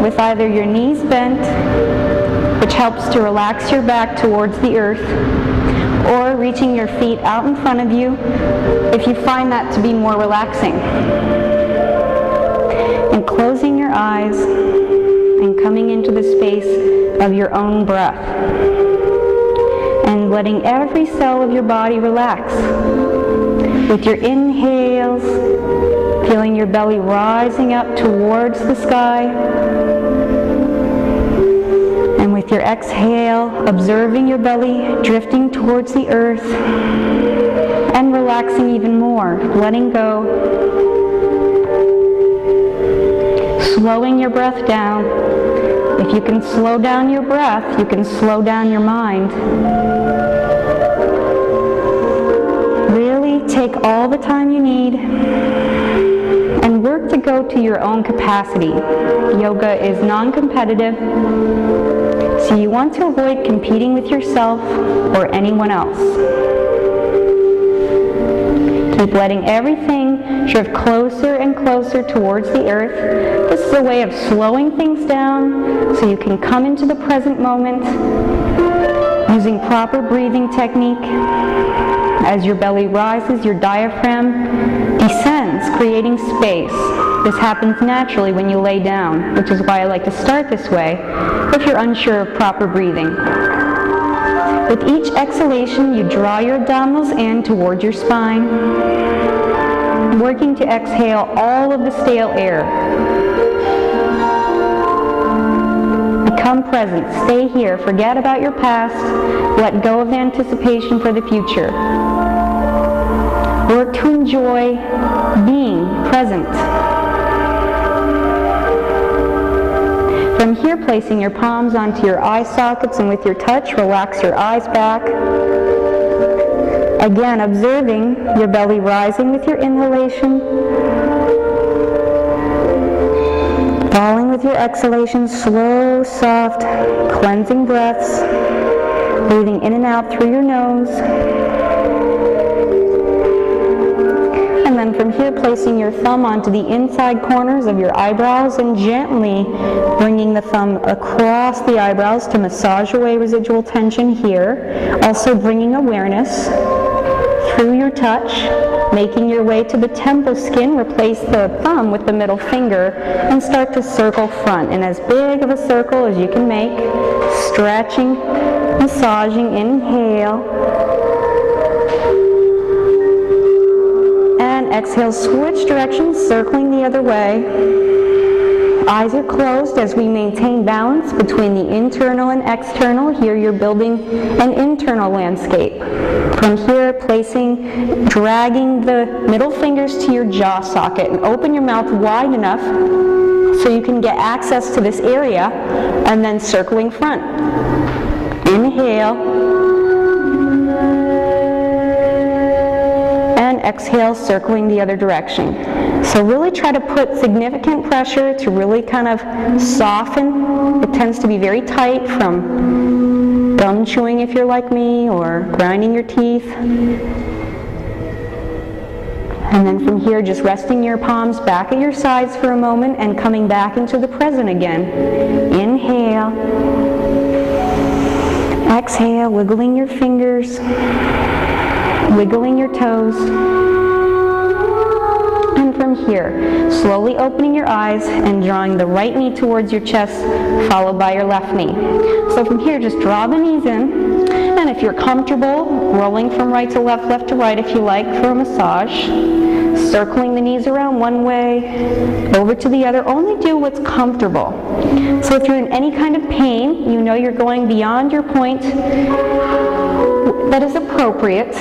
with either your knees bent, which helps to relax your back towards the earth, or reaching your feet out in front of you if you find that to be more relaxing. And closing your eyes and coming into the space of your own breath. And letting every cell of your body relax. With your inhales, feeling your belly rising up towards the sky. And with your exhale, observing your belly drifting towards the earth and relaxing even more, letting go. Slowing your breath down. If you can slow down your breath, you can slow down your mind. Really take all the time you need and work to go to your own capacity. Yoga is non-competitive, so you want to avoid competing with yourself or anyone else. Keep letting everything drift closer and closer towards the earth. This is a way of slowing things down so you can come into the present moment using proper breathing technique. As your belly rises, your diaphragm descends, creating space. This happens naturally when you lay down, which is why I like to start this way if you're unsure of proper breathing. With each exhalation, you draw your abdominals in towards your spine, working to exhale all of the stale air. Become present. Stay here. Forget about your past. Let go of anticipation for the future. Work to enjoy being present. From here, placing your palms onto your eye sockets, and with your touch, relax your eyes back. Again, observing your belly rising with your inhalation, falling with your exhalation, slow, soft, cleansing breaths, breathing in and out through your nose. And then from here, placing your thumb onto the inside corners of your eyebrows and gently bringing the thumb across the eyebrows to massage away residual tension here. Also bringing awareness through your touch, making your way to the temple skin. Replace the thumb with the middle finger and start to circle front. And as big of a circle as you can make, stretching, massaging, inhale. And exhale, switch directions, circling the other way. Eyes are closed as we maintain balance between the internal and external. Here you're building an internal landscape. From here, dragging the middle fingers to your jaw socket and open your mouth wide enough so you can get access to this area, and then circling front. Inhale. And exhale, circling the other direction. So really try to put significant pressure to really kind of soften. It tends to be very tight from gum chewing if you're like me, or grinding your teeth. And then from here, just resting your palms back at your sides for a moment and coming back into the present again. Inhale. Exhale, wiggling your fingers, wiggling your toes. And from here, slowly opening your eyes and drawing the right knee towards your chest, followed by your left knee. So from here, just draw the knees in. And if you're comfortable, rolling from right to left, left to right if you like for a massage. Circling the knees around one way, over to the other. Only do what's comfortable. So if you're in any kind of pain, you know you're going beyond your point that is appropriate.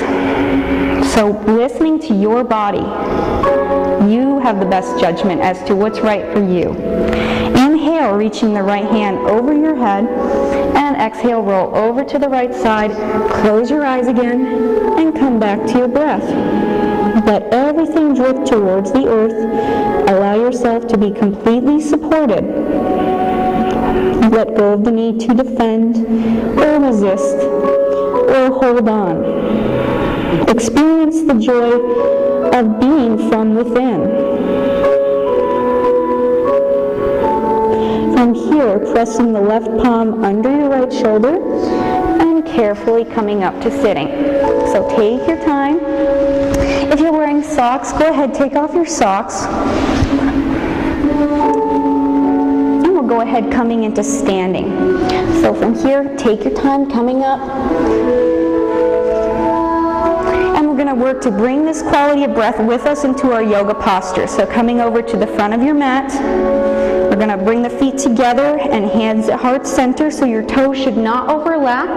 So listening to your body. You have the best judgment as to what's right for you. Inhale, reaching the right hand over your head, and exhale, roll over to the right side, close your eyes again, and come back to your breath. Let everything drift towards the earth. Allow yourself to be completely supported. Let go of the need to defend, or resist, or hold on. Experience the joy of being from within. From here, pressing the left palm under your right shoulder and carefully coming up to sitting. So take your time. If you're wearing socks, go ahead, take off your socks. And we'll go ahead coming into standing. So from here, take your time coming up. And we're going to work to bring this quality of breath with us into our yoga posture. So coming over to the front of your mat. We're going to bring the feet together and hands at heart center, so your toes should not overlap.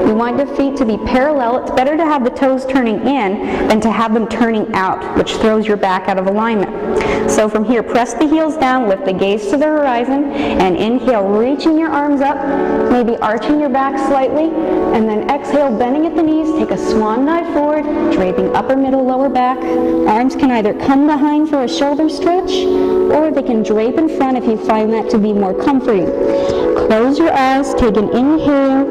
You want your feet to be parallel. It's better to have the toes turning in than to have them turning out, which throws your back out of alignment. So from here, press the heels down, lift the gaze to the horizon, and inhale, reaching your arms up, maybe arching your back slightly, and then exhale, bending at the knees, take a swan dive forward, draping upper, middle, lower back. Arms can either come behind for a shoulder stretch, or they can drape in front if you find that to be more comforting. Close your eyes, take an inhale,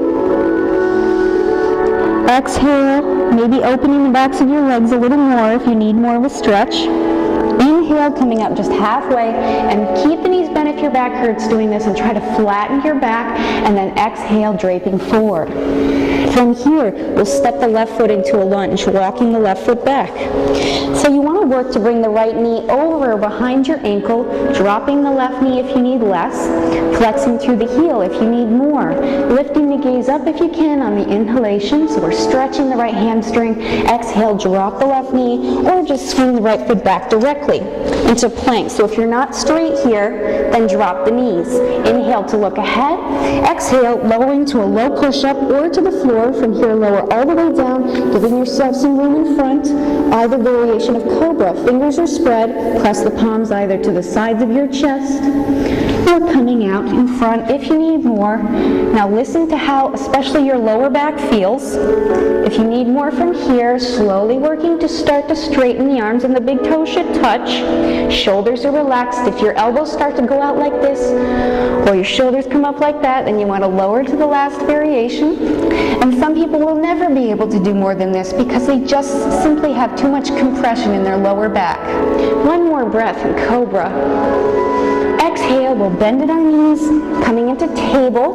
exhale, maybe opening the backs of your legs a little more if you need more of a stretch. Inhale, coming up just halfway, and keep the knees bent if your back hurts doing this, and try to flatten your back, and then exhale, draping forward. From here, we'll step the left foot into a lunge, walking the left foot back. So you want to work to bring the right knee over behind your ankle, dropping the left knee if you need less, flexing through the heel if you need more, lifting the gaze up if you can on the inhalation, so we're stretching the right hamstring. Exhale, drop the left knee, or just swing the right foot back directly into plank. So if you're not straight here, then drop the knees. Inhale to look ahead. Exhale, lowering to a low push-up or to the floor. From here, lower all the way down, giving yourself some room in front. Either variation of cobra. Fingers are spread. Press the palms either to the sides of your chest or coming out in front if you need more. Now listen to how especially your lower back feels. If you need more from here, slowly working to start to straighten the arms, and the big toes should touch. Shoulders are relaxed. If your elbows start to go out like this, or your shoulders come up like that, then you want to lower to the last variation. And some people will never be able to do more than this because they just simply have too much compression in their lower back. One more breath in Cobra. Exhale, we'll bend at our knees, coming into table,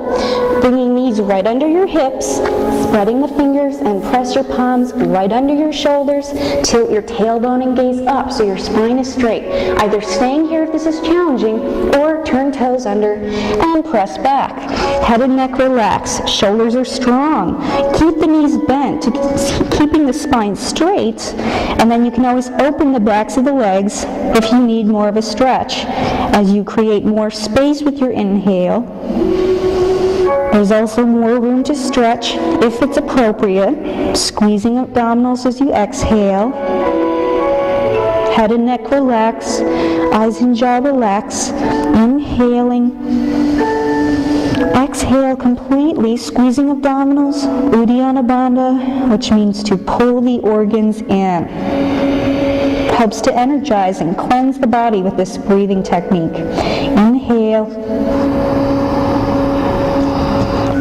bringing knees right under your hips, spreading the fingers, and press your palms right under your shoulders. Tilt your tailbone and gaze up so your spine is straight. Either staying here if this is challenging, or turn toes under and press back. Head and neck relax. Shoulders are strong. Keep the knees bent, keeping the spine straight, and then you can always open the backs of the legs if you need more of a stretch. As you create more space with your inhale, there's also more room to stretch if it's appropriate, squeezing abdominals as you exhale. Head and neck relax, eyes and jaw relax, inhaling. Exhale completely, squeezing abdominals, Uddiyana Bandha, which means to pull the organs in. Helps to energize and cleanse the body with this breathing technique. Inhale.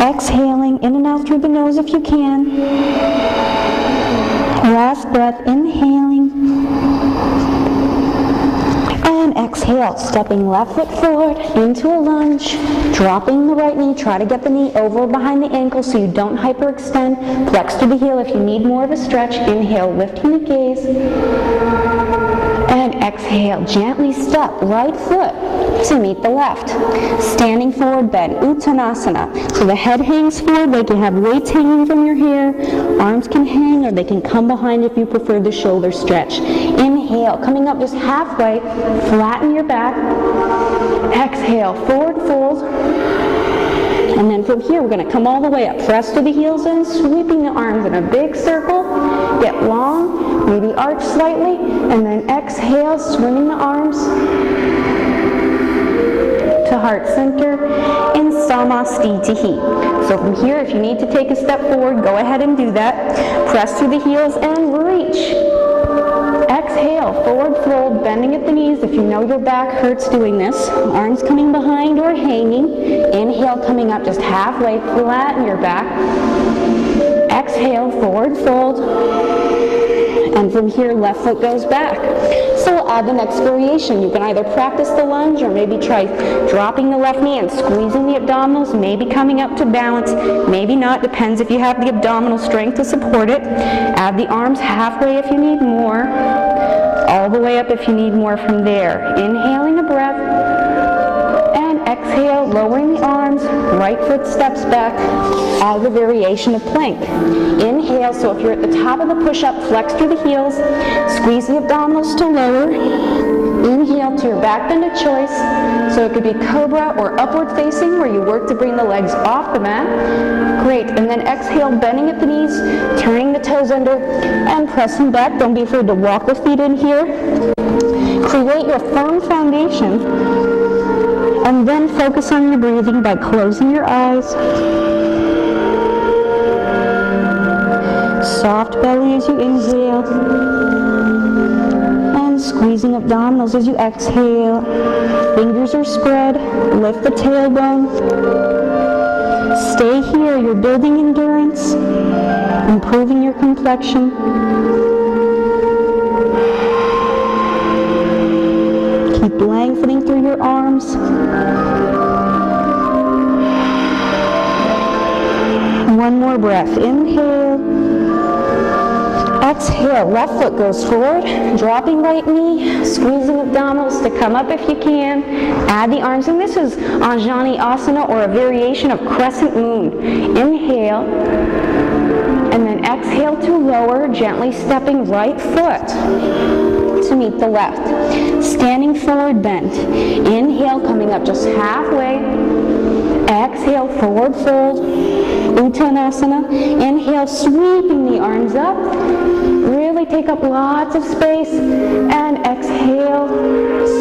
Exhaling in and out through the nose if you can. Last breath, inhaling. And exhale, stepping left foot forward into a lunge, dropping the right knee. Try to get the knee over behind the ankle so you don't hyperextend. Flex to the heel if you need more of a stretch. Inhale, lifting the gaze. And exhale, gently step right foot to meet the left. Standing forward bend, Uttanasana. So the head hangs forward like you have weights hanging from your hair. Arms can hang or they can come behind if you prefer the shoulder stretch. Inhale, coming up just halfway, flatten your back. Exhale, forward fold. And then from here, we're going to come all the way up. Press to the heels in, sweeping the arms in a big circle. Get long, maybe arch slightly, and then exhale, swinging the arms to heart center in Samastitihi. So from here, if you need to take a step forward, go ahead and do that. Press through the heels and reach. Exhale, forward fold, bending at the knees if you know your back hurts doing this. Arms coming behind or hanging. Inhale, coming up just halfway, flatten your back. Exhale, forward fold. And from here, left foot goes back. So we'll add the next variation. You can either practice the lunge or maybe try dropping the left knee and squeezing the abdominals, maybe coming up to balance, maybe not, depends if you have the abdominal strength to support it. Add the arms halfway if you need more, all the way up if you need more from there. Inhaling a breath, and exhale, lowering the arms, right foot steps back, add the variation of plank. Inhale, so if you're at the top of the push-up, flex through the heels, squeeze the abdominals to lower. Inhale to your back bend of choice, so it could be cobra or upward facing where you work to bring the legs off the mat. Great, and then exhale, bending at the knees, turning the toes under, and pressing back. Don't be afraid to walk the feet in here. Create your firm foundation, and then focus on your breathing by closing your eyes. Soft belly as you inhale, and squeezing abdominals as you exhale. Fingers are spread, lift the tailbone. Stay here, you're building endurance, improving your complexion. Keep lengthening through your arms. One more breath, inhale. Exhale, left foot goes forward, dropping right knee, squeezing abdominals to come up if you can. Add the arms, and this is Anjani Asana or a variation of crescent moon. Inhale, and then exhale to lower, gently stepping right foot to meet the left. Standing forward bend. Inhale, coming up just halfway. Exhale, forward fold. Uttanasana. Inhale, sweeping the arms up. Really take up lots of space. And exhale,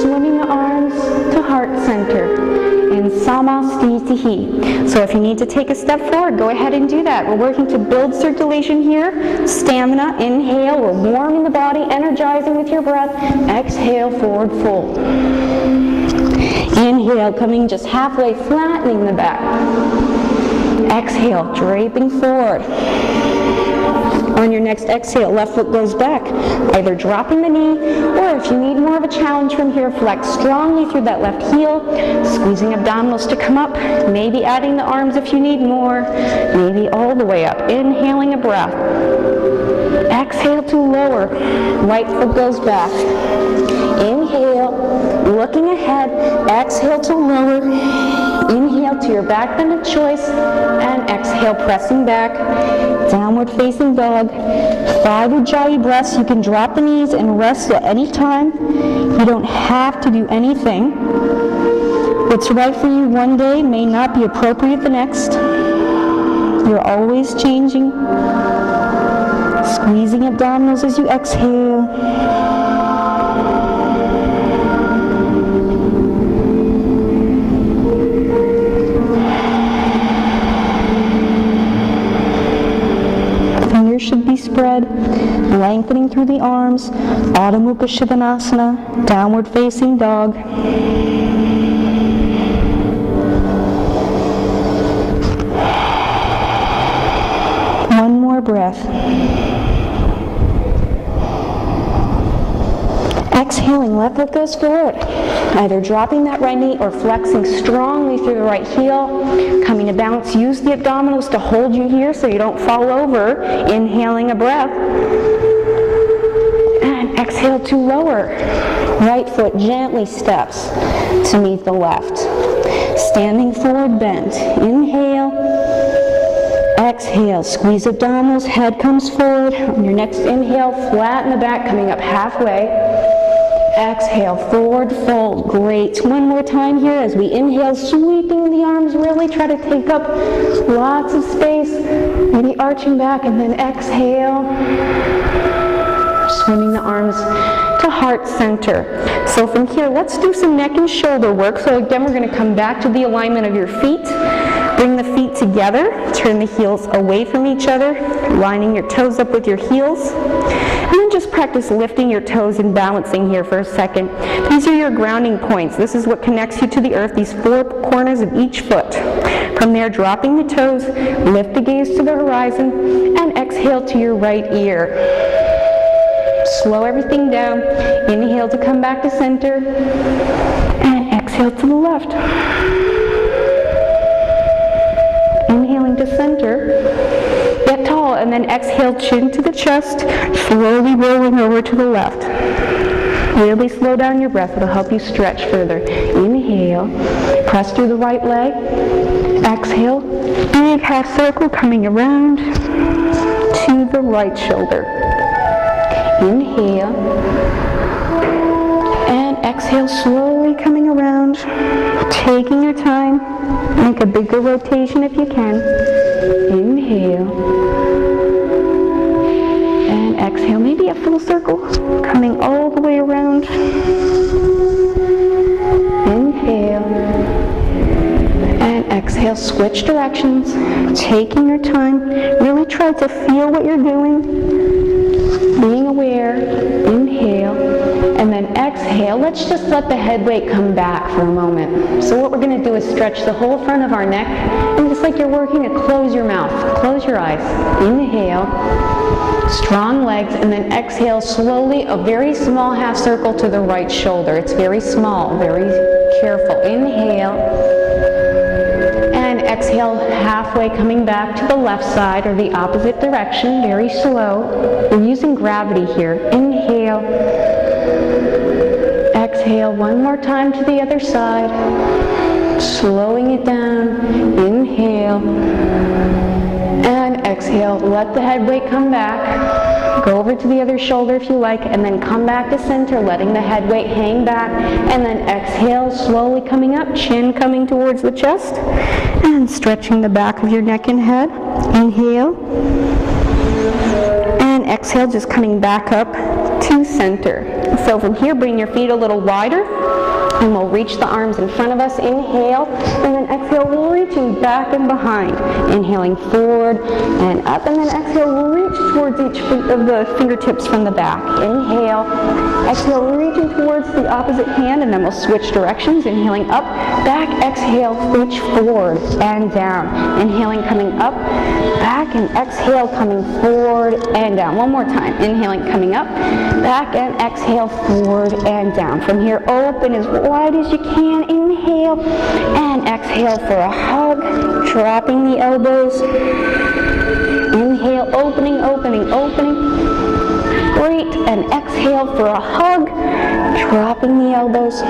swimming the arms to heart center in Samastitihi. So if you need to take a step forward, go ahead and do that. We're working to build circulation here. Stamina. Inhale, we're warming the body, energizing with your breath. Exhale, forward fold. Inhale, coming just halfway, flattening the back. Exhale, draping forward. On your next exhale, left foot goes back, either dropping the knee, or if you need more of a challenge from here, flex strongly through that left heel, squeezing abdominals to come up, maybe adding the arms if you need more, maybe all the way up. Inhaling a breath. Exhale to lower, right foot goes back. Inhale, looking ahead, exhale to lower, inhale to your back bend of choice, and exhale, pressing back, downward facing dog. 5 Ujjayi breaths. You can drop the knees and rest at any time. You don't have to do anything. What's right for you one day may not be appropriate the next. You're always changing. Squeezing abdominals as you exhale. Should be spread, lengthening through the arms. Adho Mukha Shivanasana, downward facing dog. One more breath. Exhaling, left foot goes forward, either dropping that right knee or flexing strongly through the right heel. Coming to balance, use the abdominals to hold you here so you don't fall over. Inhaling a breath. And exhale to lower. Right foot gently steps to meet the left. Standing forward bend. Inhale. Exhale, squeeze abdominals, head comes forward. On your next inhale, flatten the back, coming up halfway. Exhale, forward fold. Great. One more time here as we inhale, sweeping the arms. Really try to take up lots of space. Maybe arching back, and then exhale. Swimming the arms to heart center. So from here, let's do some neck and shoulder work. So again, we're going to come back to the alignment of your feet. Bring the feet together. Turn the heels away from each other, lining your toes up with your heels. And then just practice lifting your toes and balancing here for a second. These are your grounding points. This is what connects you to the earth, these 4 corners of each foot. From there, dropping the toes, lift the gaze to the horizon, and exhale to your right ear. Slow everything down. Inhale to come back to center. And exhale to the left. Inhaling to center. Get tall, and then exhale, chin to the chest, slowly rolling over to the left. Really slow down your breath. It'll help you stretch further. Inhale. Press through the right leg. Exhale. Big half circle coming around to the right shoulder. Inhale. And exhale, slowly coming around. Taking your time. Make a bigger rotation if you can. Inhale. And exhale, maybe a full circle, coming all the way around. Inhale. And exhale, switch directions, taking your time. Really try to feel what you're doing, being aware. Inhale. And then exhale. Let's just let the head weight come back for a moment. So what we're going to do is stretch the whole front of our neck, and just like you're working to close your mouth, close your eyes. Inhale. Strong legs, and then exhale slowly, a very small half circle to the right shoulder. It's very small, very careful. Inhale. And exhale, halfway coming back to the left side or the opposite direction, very slow. We're using gravity here. Inhale. Exhale, one more time to the other side. Slowing it down. Inhale. And exhale, let the head weight come back. Go over to the other shoulder if you like, and then come back to center, letting the head weight hang back. And then exhale, slowly coming up, chin coming towards the chest, and stretching the back of your neck and head. Inhale. And exhale, just coming back up to center. So from here, bring your feet a little wider, and we'll reach the arms in front of us. Inhale, and then exhale, reaching back and behind. Inhaling forward and up, and then exhale, we'll reach towards each of the fingertips from the back. Inhale, exhale, reaching towards the opposite hand, and then we'll switch directions. Inhaling up, back, exhale, reach forward and down. Inhaling, coming up, back, and exhale, coming forward and down. One more time. Inhaling, coming up, back, and exhale, forward and down. From here, open as wide as you can. Inhale, and exhale for a hug, dropping the elbows. Inhale, opening, opening, opening. Great, and exhale for a hug, dropping the elbows.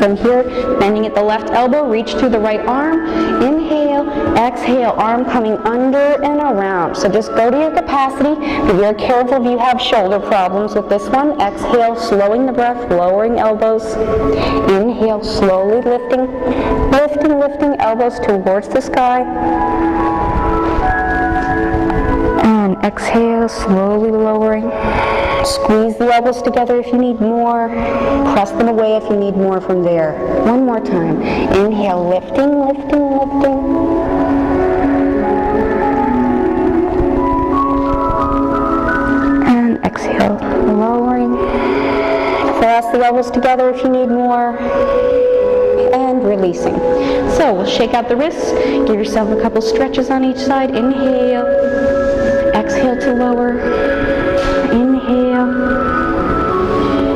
From here, bending at the left elbow, reach to the right arm. Inhale, exhale, arm coming under and around. So just go to your capacity. Be very careful if you have shoulder problems with this one. Exhale, slowing the breath, lowering elbows. Inhale, slowly lifting, lifting, lifting elbows towards the sky. And exhale, slowly lowering. Squeeze the elbows together if you need more. Press them away if you need more from there. One more time. Inhale, lifting, lifting, lifting. And exhale, lowering. Press the elbows together if you need more. And releasing. So we'll shake out the wrists. Give yourself a couple stretches on each side. Inhale. Exhale to lower. Inhale,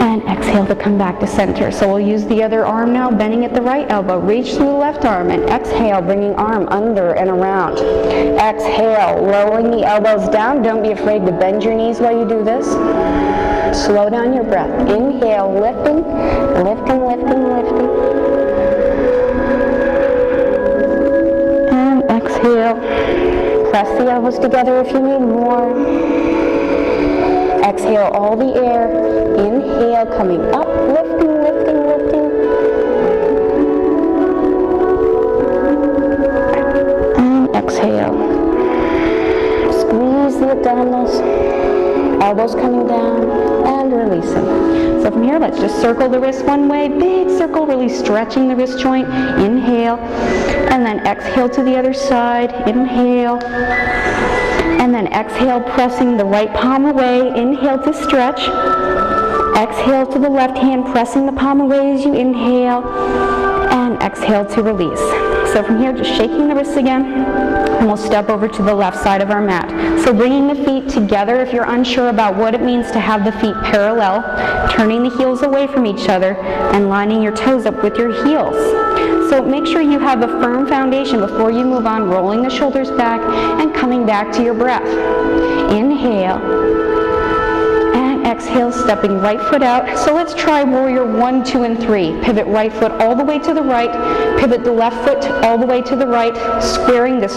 and exhale to come back to center. So we'll use the other arm now, bending at the right elbow. Reach through the left arm, and exhale, bringing arm under and around. Exhale, lowering the elbows down. Don't be afraid to bend your knees while you do this. Slow down your breath. Inhale, lifting, lifting, lifting, lifting. And exhale. Press the elbows together if you need more. Exhale all the air. Inhale, coming up, lifting, lifting, lifting. And exhale. Squeeze the abdominals. Elbows coming down and releasing. So from here, let's just circle the wrist one way. Big circle, really stretching the wrist joint. Inhale. And then exhale to the other side. Inhale. And then exhale, pressing the right palm away. Inhale to stretch. Exhale to the left hand, pressing the palm away as you inhale. and exhale to release. So from here, just shaking the wrists again, and we'll step over to the left side of our mat. So bringing the feet together if you're unsure about what it means to have the feet parallel, turning the heels away from each other, and lining your toes up with your heels. So make sure you have a firm foundation before you move on, rolling the shoulders back and coming back to your breath. Inhale. And exhale, stepping right foot out. So let's try warrior 1, 2, and 3. Pivot right foot all the way to the right. Pivot the left foot all the way to the right, squaring this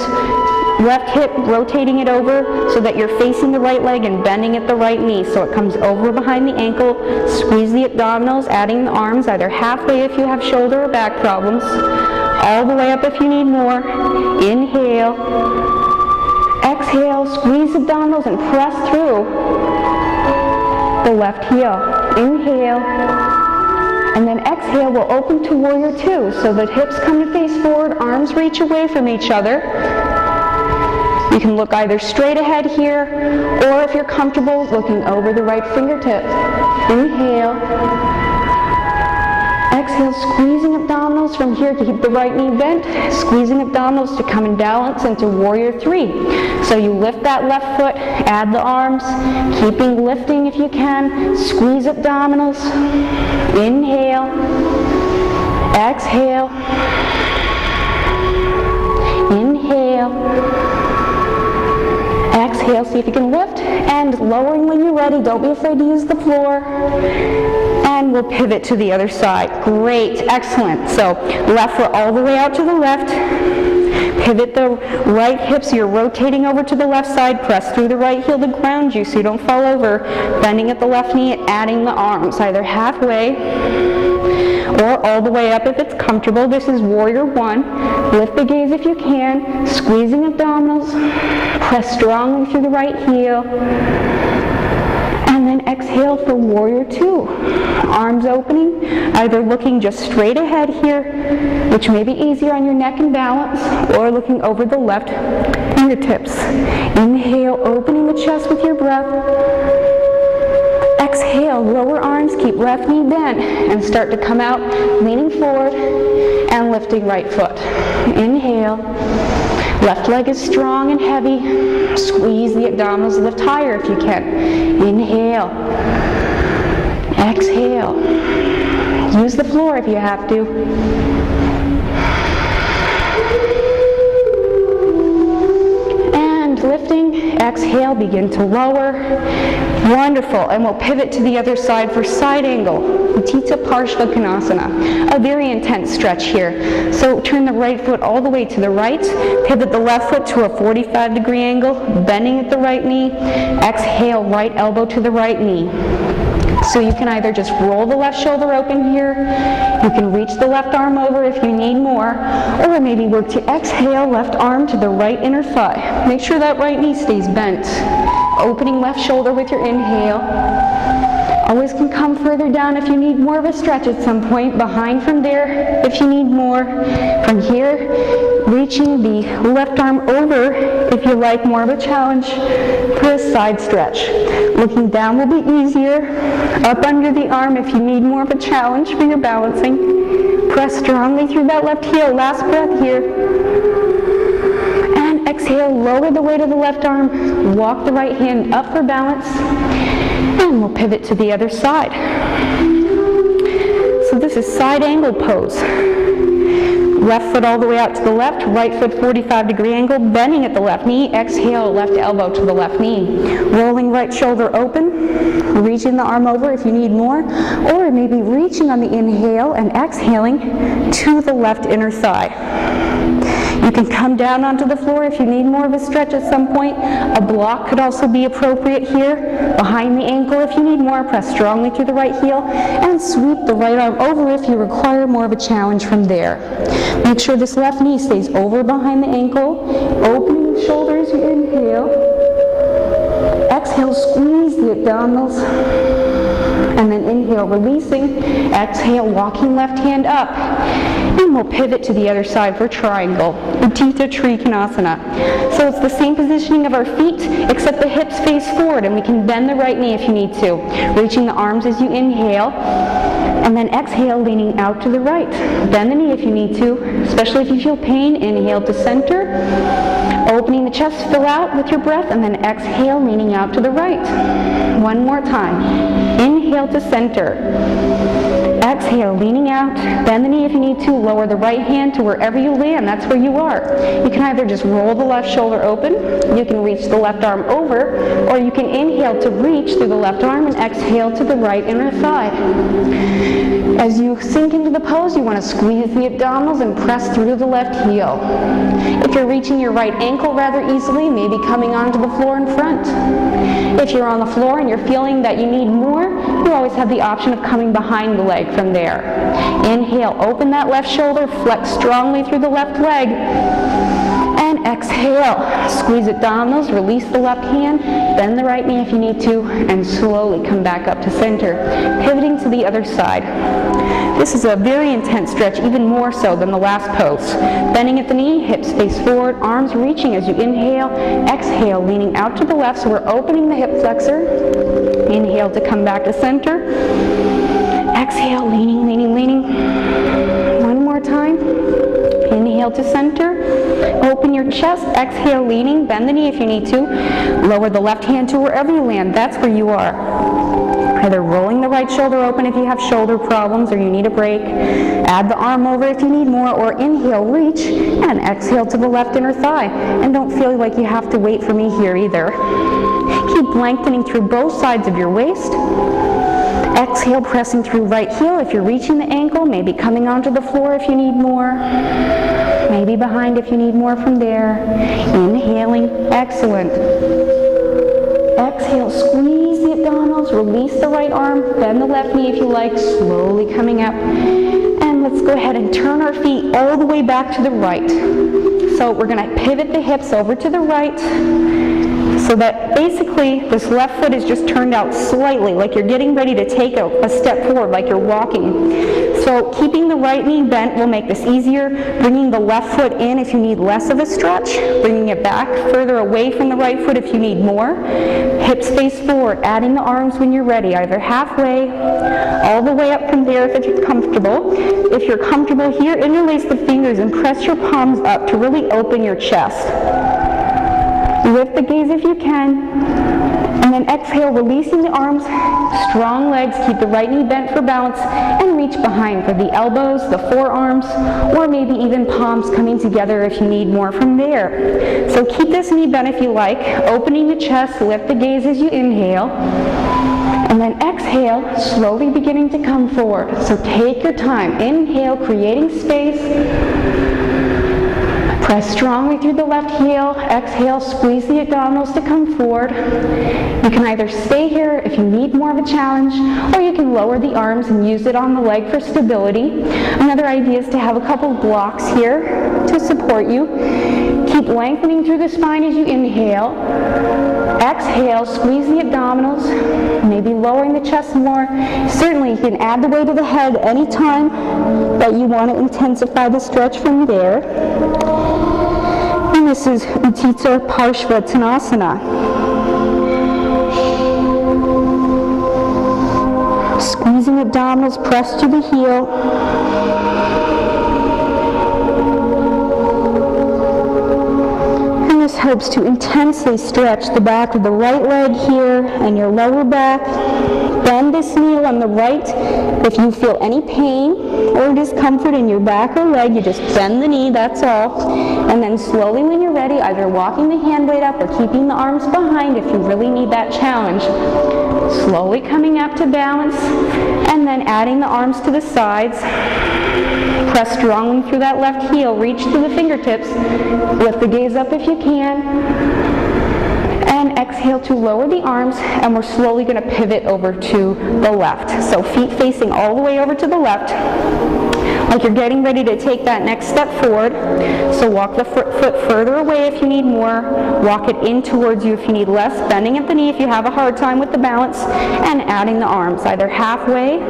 left hip, rotating it over so that you're facing the right leg and bending at the right knee. So it comes over behind the ankle. Squeeze the abdominals, adding the arms either halfway if you have shoulder or back problems. All the way up if you need more. Inhale. Exhale, squeeze abdominals and press through the left heel. Inhale. And then exhale, we'll open to warrior 2. So the hips come to face forward, arms reach away from each other. You can look either straight ahead here, or if you're comfortable, looking over the right fingertip. Inhale. Exhale, squeezing abdominals from here to keep the right knee bent, squeezing abdominals to come in balance into warrior 3. So you lift that left foot, add the arms, keeping lifting if you can, squeeze abdominals. Inhale. Exhale. Inhale. Exhale, see if you can lift, and lowering when you're ready. Don't be afraid to use the floor. And we'll pivot to the other side. Great, excellent. So left foot all the way out to the left. Pivot the right hip so you're rotating over to the left side. Press through the right heel to ground you so you don't fall over. Bending at the left knee and adding the arms either halfway or all the way up if it's comfortable. This is warrior 1. Lift the gaze if you can, squeezing abdominals, press strongly through the right heel, and then exhale for warrior 2. Arms opening, either looking just straight ahead here, which may be easier on your neck and balance, or looking over the left fingertips. Inhale, opening the chest with your breath. Exhale, lower arms, keep left knee bent, and start to come out, leaning forward and lifting right foot. Inhale. Left leg is strong and heavy. Squeeze the abdominals, lift higher if you can. Inhale. Exhale. Use the floor if you have to. And lifting, exhale, begin to lower. Wonderful, and we'll pivot to the other side for side angle. Utthita Parshvakonasana, a very intense stretch here. So turn the right foot all the way to the right, pivot the left foot to a 45-degree angle, bending at the right knee. Exhale, right elbow to the right knee. So you can either just roll the left shoulder open here, you can reach the left arm over if you need more, or maybe work to exhale, left arm to the right inner thigh. Make sure that right knee stays bent. Opening left shoulder with your inhale. Always can come further down if you need more of a stretch at some point. Behind from there if you need more. From here, reaching the left arm over if you like more of a challenge for a side stretch. Looking down will be easier. Up under the arm if you need more of a challenge for your balancing. Press strongly through that left heel. Last breath here. And exhale, lower the weight of the left arm. Walk the right hand up for balance. And we'll pivot to the other side. So this is side angle pose. Left foot all the way out to the left, right foot 45-degree angle, bending at the left knee. Exhale, left elbow to the left knee. Rolling right shoulder open, reaching the arm over if you need more, or maybe reaching on the inhale and exhaling to the left inner thigh. You can come down onto the floor if you need more of a stretch at some point. A block could also be appropriate here. Behind the ankle if you need more. Press strongly through the right heel and sweep the right arm over if you require more of a challenge from there. Make sure this left knee stays over behind the ankle. Opening the shoulders, you inhale. Exhale, squeeze the abdominals. And then inhale. inhale, releasing. Exhale, walking left hand up. And we'll pivot to the other side for triangle, Utthita Trikonasana. So it's the same positioning of our feet, except the hips face forward, and we can bend the right knee if you need to. Reaching the arms as you inhale, and then exhale, leaning out to the right. Bend the knee if you need to, especially if you feel pain. Inhale to center. Opening the chest, fill out with your breath, and then exhale, leaning out to the right. One more time. Inhale to center. Exhale, leaning out. Bend the knee if you need to. Lower the right hand to wherever you land. That's where you are. You can either just roll the left shoulder open, you can reach the left arm over, or you can inhale to reach through the left arm and exhale to the right inner thigh. As you sink into the pose, you want to squeeze the abdominals and press through the left heel. If you're reaching your right ankle rather easily, maybe coming onto the floor in front. If you're on the floor and you're feeling that you need more, you always have the option of coming behind the leg from there. Inhale, open that left shoulder, flex strongly through the left leg. And exhale, squeeze abdominals, release the left hand, bend the right knee if you need to, and slowly come back up to center, pivoting to the other side. This is a very intense stretch, even more so than the last pose. Bending at the knee, hips face forward, arms reaching as you inhale. Exhale, leaning out to the left, so we're opening the hip flexor. Inhale to come back to center. Exhale, leaning, leaning, leaning. One more time. Inhale to center. Open your chest. Exhale, leaning. Bend the knee if you need to. Lower the left hand to wherever you land. That's where you are. Either rolling the right shoulder open if you have shoulder problems or you need a break. Add the arm over if you need more, or inhale, reach, and exhale to the left inner thigh. And don't feel like you have to wait for me here either. Keep lengthening through both sides of your waist. Exhale, pressing through right heel if you're reaching the ankle, maybe coming onto the floor if you need more, maybe behind if you need more from there. Inhaling, excellent. Exhale, squeeze the abdominals, release the right arm, bend the left knee if you like, slowly coming up. And let's go ahead and turn our feet all the way back to the right. So we're going to pivot the hips over to the right, so that basically this left foot is just turned out slightly, like you're getting ready to take a step forward, like you're walking. So keeping the right knee bent will make this easier, bringing the left foot in if you need less of a stretch, bringing it back further away from the right foot if you need more. Hips face forward, adding the arms when you're ready, either halfway, all the way up from there if it's comfortable. If you're comfortable here, interlace the fingers and press your palms up to really open your chest. Lift the gaze if you can, and then exhale, releasing the arms, strong legs, keep the right knee bent for balance, and reach behind for the elbows, the forearms, or maybe even palms coming together if you need more from there. So keep this knee bent if you like, opening the chest, lift the gaze as you inhale, and then exhale, slowly beginning to come forward. So take your time. Inhale, creating space. Press strongly through the left heel. Exhale, squeeze the abdominals to come forward. You can either stay here if you need more of a challenge, or you can lower the arms and use it on the leg for stability. Another idea is to have a couple blocks here to support you. Keep lengthening through the spine as you inhale. Exhale, squeeze the abdominals, maybe lowering the chest more. Certainly you can add the weight of the head anytime that you want to intensify the stretch from there. And this is Utthita Parshvattanasana. Squeezing abdominals, press to the heel. And this helps to intensely stretch the back of the right leg here and your lower back. Bend this knee on the right. If you feel any pain or discomfort in your back or leg, you just bend the knee, that's all. And then slowly when you're ready, either walking the hand weight up or keeping the arms behind if you really need that challenge. Slowly coming up to balance, and then adding the arms to the sides. Press strongly through that left heel, reach to the fingertips, lift the gaze up if you can. And exhale to lower the arms, and we're slowly going to pivot over to the left. So feet facing all the way over to the left. like you're getting ready to take that next step forward. So walk the foot further away if you need more. Walk it in towards you if you need less. Bending at the knee if you have a hard time with the balance. And adding the arms, either halfway,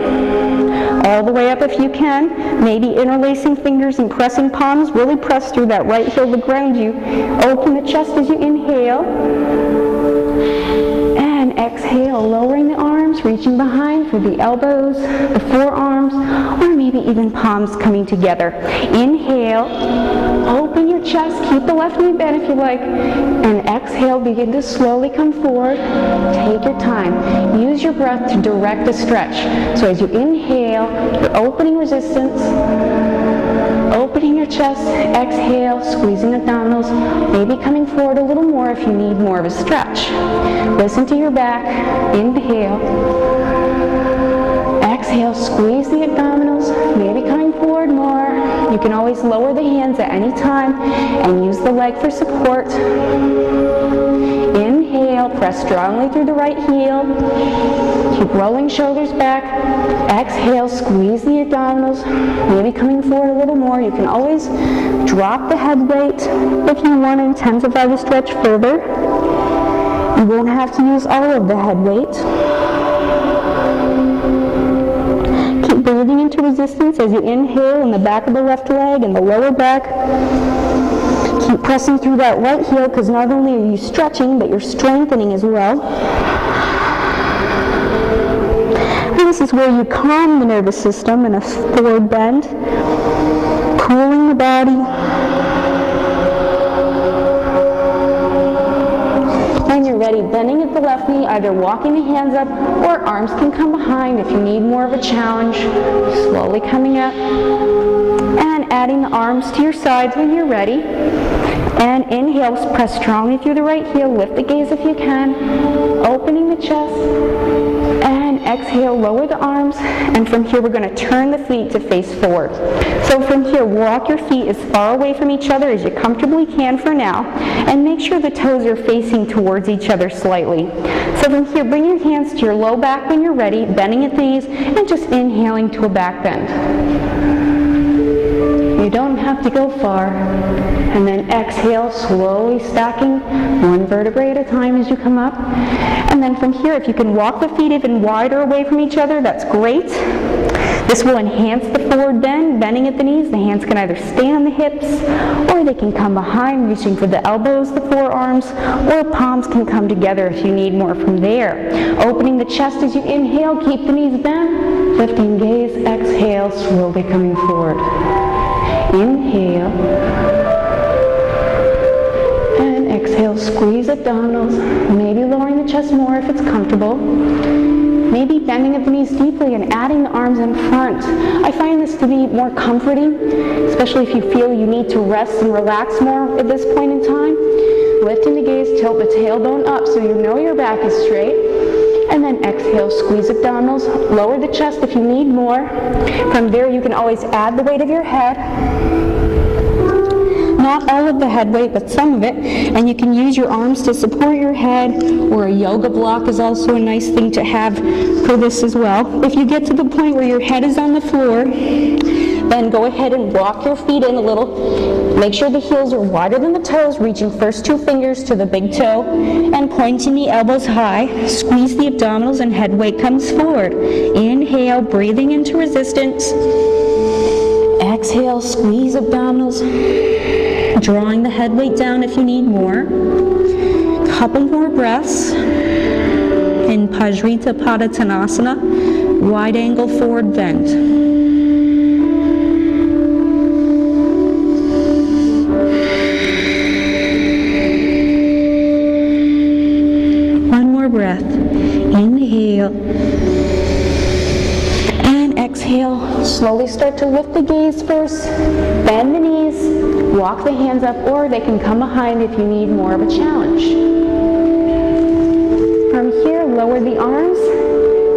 all the way up if you can. Maybe interlacing fingers and pressing palms. Really press through that right heel to ground you. Open the chest as you inhale. And exhale, lowering the arms, reaching behind for the elbows, the forearms, or maybe even palms coming together. Inhale, open your chest, keep the left knee bent if you like, and exhale, begin to slowly come forward. Take your time. Use your breath to direct the stretch. So as you inhale, you're opening resistance, opening your chest, exhale, squeezing abdominals, maybe coming forward a little more if you need more of a stretch. Listen to your back, inhale, exhale, squeeze the abdominals, maybe coming forward more. You can always lower the hands at any time and use the leg for support. Inhale, press strongly through the right heel. Keep rolling shoulders back. Exhale, squeeze the abdominals, maybe coming forward a little more. You can always drop the head weight if you want to intensify the stretch further. You won't have to use all of the head weight. Keep breathing into resistance as you inhale in the back of the left leg and the lower back. Keep pressing through that right heel because not only are you stretching, but you're strengthening as well. And this is where you calm the nervous system in a forward bend, cooling the body. When you're ready, bending at the left knee, either walking the hands up or arms can come behind if you need more of a challenge. Slowly coming up and adding the arms to your sides when you're ready. And inhale, press strongly through the right heel, lift the gaze if you can, opening the chest, and exhale, lower the arms, and from here we're going to turn the feet to face forward. So from here, walk your feet as far away from each other as you comfortably can for now, and make sure the toes are facing towards each other slightly. So from here, bring your hands to your low back when you're ready, bending at the knees, and just inhaling to a back bend. You don't have to go far. And then exhale, slowly stacking one vertebrae at a time as you come up. And then from here, if you can walk the feet even wider away from each other, that's great. This will enhance the forward bend, bending at the knees. The hands can either stay on the hips, or they can come behind, reaching for the elbows, the forearms, or palms can come together if you need more from there. Opening the chest as you inhale, keep the knees bent, lifting gaze, exhale, slowly coming forward. Inhale. And exhale, squeeze abdominals, maybe lowering the chest more if it's comfortable. Maybe bending at the knees deeply and adding the arms in front. I find this to be more comforting, especially if you feel you need to rest and relax more at this point in time. Lifting the gaze, tilt the tailbone up so you know your back is straight. And then exhale, squeeze abdominals, lower the chest if you need more. From there, you can always add the weight of your head. Not all of the head weight, but some of it. And you can use your arms to support your head, or a yoga block is also a nice thing to have for this as well. If you get to the point where your head is on the floor, then go ahead and walk your feet in a little. Make sure the heels are wider than the toes, reaching first two fingers to the big toe and pointing the elbows high. Squeeze the abdominals and head weight comes forward. Inhale, breathing into resistance. Exhale, squeeze abdominals, drawing the head weight down if you need more. Couple more breaths in Pajrita Padottanasana, wide angle forward bend. Breath. Inhale and exhale. Slowly start to lift the gaze first. Bend the knees. Walk the hands up, or they can come behind if you need more of a challenge. From here, lower the arms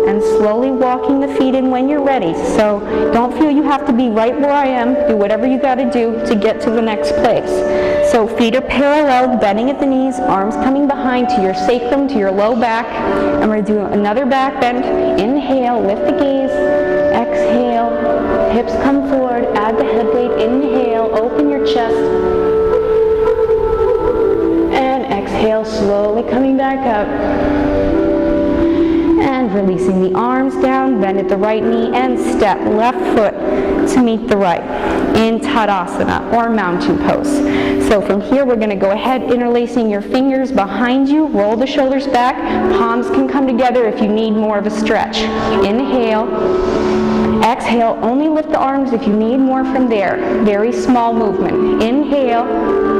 and and slowly walking the feet in when you're ready. So don't feel you have to be right where I am. Do whatever you got to do to get to the next place. So feet are parallel, bending at the knees, arms coming behind to your sacrum, to your low back. And we're going to do another back bend. Inhale, lift the gaze. Exhale, hips come forward, add the head weight. Inhale, open your chest. And exhale, slowly coming back up. And releasing the arms down, bend at the right knee, and step left foot to meet the right in Tadasana, or mountain pose. So from here, we're going to go ahead, interlacing your fingers behind you, roll the shoulders back, palms can come together if you need more of a stretch. Inhale, exhale, only lift the arms if you need more from there. Very small movement. Inhale.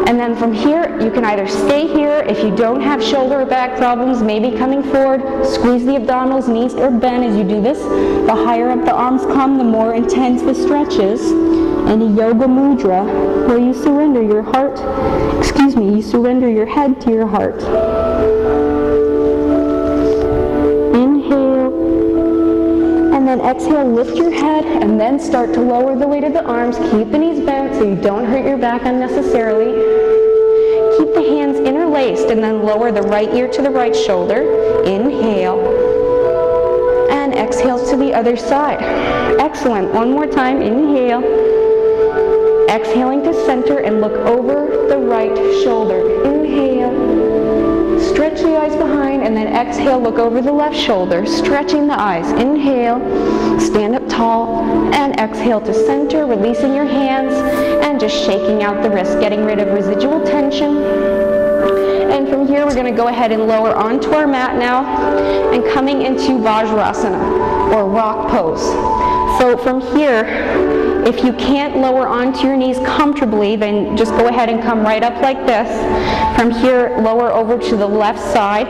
And then from here, you can either stay here if you don't have shoulder or back problems, maybe coming forward, squeeze the abdominals, knees are bent as you do this. The higher up the arms come, the more intense the stretch is. And a yoga mudra, where you surrender your heart, you surrender your head to your heart. Inhale. And then exhale, lift your head, and then start to lower the weight of the arms. Keep the knees bent so you don't hurt your back unnecessarily. Keep the hands interlaced, and then lower the right ear to the right shoulder. Inhale. And exhale to the other side. Excellent. One more time. Inhale. Exhaling to center and look over the right shoulder. Inhale. Stretch the eyes behind, and then exhale, look over the left shoulder, stretching the eyes. Inhale, stand up tall, and exhale to center, releasing your hands, and just shaking out the wrists, getting rid of residual tension. And from here, we're going to go ahead and lower onto our mat now, and coming into Vajrasana, or rock pose. So from here, if you can't lower onto your knees comfortably, then just go ahead and come right up like this. From here, lower over to the left side.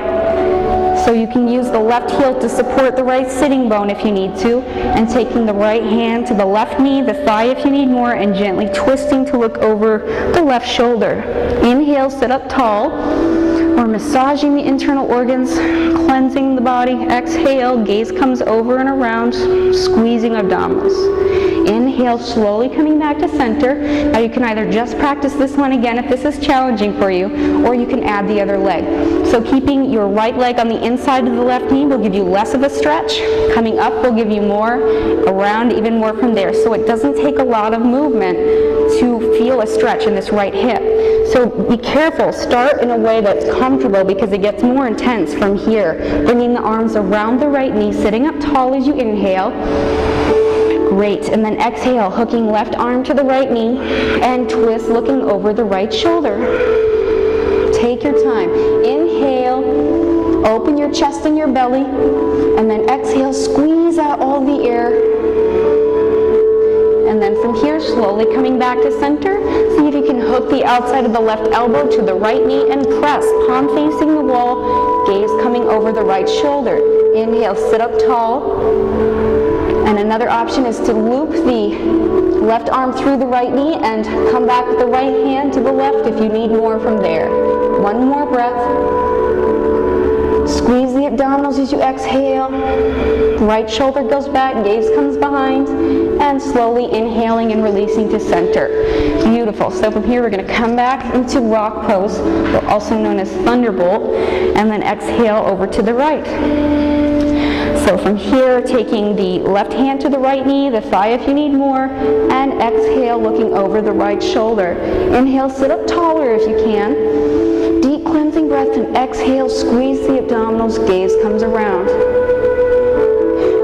So you can use the left heel to support the right sitting bone if you need to, and taking the right hand to the left knee, the thigh if you need more, and gently twisting to look over the left shoulder. Inhale, sit up tall, or massaging the internal organs, cleansing the body. Exhale, gaze comes over and around, squeezing abdominals. Inhale, slowly coming back to center. Now you can either just practice this one again if this is challenging for you, or you can add the other leg. So keeping your right leg on the inside of the left knee will give you less of a stretch. Coming up will give you more, around even more from there. So it doesn't take a lot of movement to feel a stretch in this right hip. So be careful, start in a way that's comfortable because it gets more intense from here. Bringing the arms around the right knee, sitting up tall as you inhale. Great, and then exhale, hooking left arm to the right knee, and twist, looking over the right shoulder. Take your time. Inhale, open your chest and your belly, and then exhale, squeeze out all the air. And then from here, slowly coming back to center. See if you can hook the outside of the left elbow to the right knee and press, palm facing the wall, gaze coming over the right shoulder. Inhale, sit up tall. And another option is to loop the left arm through the right knee and come back with the right hand to the left if you need more from there. One more breath. Squeeze the abdominals as you exhale. Right shoulder goes back, gaze comes behind, and slowly inhaling and releasing to center. Beautiful. So from here, we're going to come back into rock pose, also known as thunderbolt, and then exhale over to the right. So from here, taking the left hand to the right knee, the thigh if you need more, and exhale, looking over the right shoulder. Inhale, sit up taller if you can. Deep cleansing breath, and exhale, squeeze the abdominals, gaze comes around.